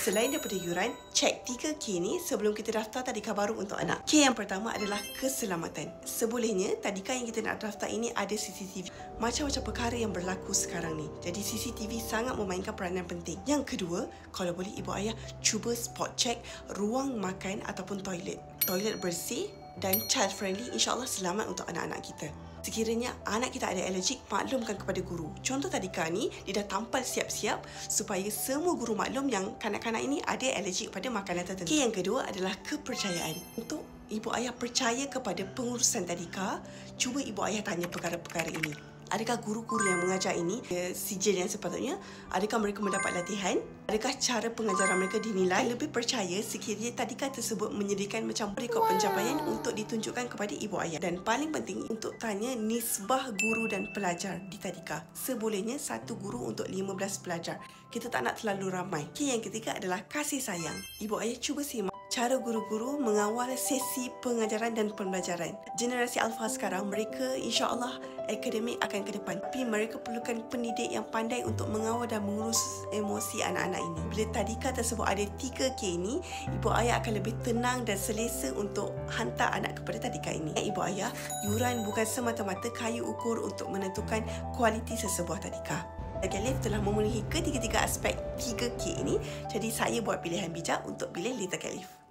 Selain daripada yuran, cek 3K ni sebelum kita daftar tadika baru untuk anak. K yang pertama adalah keselamatan. Sebolehnya, tadika yang kita nak daftar ini ada CCTV. Macam-macam perkara yang berlaku sekarang ni. Jadi CCTV sangat memainkan peranan penting. Yang kedua, kalau boleh ibu ayah cuba spot check ruang makan ataupun toilet. Toilet bersih dan child friendly, insyaAllah selamat untuk anak-anak kita. Sekiranya anak kita ada alergik, maklumkan kepada guru. Contoh tadika ni, dia dah tampal siap-siap supaya semua guru maklum yang kanak-kanak ini ada alergik pada makanan tertentu. Yang kedua adalah kepercayaan. Untuk ibu ayah percaya kepada pengurusan tadika, cuba ibu ayah tanya perkara-perkara ini. Adakah guru-guru yang mengajar ini sijil yang sepatutnya? Adakah mereka mendapat latihan? Adakah cara pengajaran mereka dinilai? Lebih percaya sekiranya tadika tersebut menyediakan macam rekod pencapaian untuk ditunjukkan kepada ibu ayah. Dan paling penting untuk tanya nisbah guru dan pelajar di tadika. Sebolehnya satu guru untuk 15 pelajar. Kita tak nak terlalu ramai. Yang ketiga adalah kasih sayang. Ibu ayah cuba simak cara guru-guru mengawal sesi pengajaran dan pembelajaran. Generasi Alpha sekarang, mereka insya-Allah akademik akan ke depan. Tapi mereka perlukan pendidik yang pandai untuk mengawal dan mengurus emosi anak-anak ini. Bila tadika tersebut ada 3K ini, ibu ayah akan lebih tenang dan selesa untuk hantar anak kepada tadika ini. Ibu ayah, yuran bukan semata-mata kayu ukur untuk menentukan kualiti sesebuah tadika. Calif telah memenuhi ketiga-tiga aspek 3K ini, jadi saya buat pilihan bijak untuk pilih Little Calif.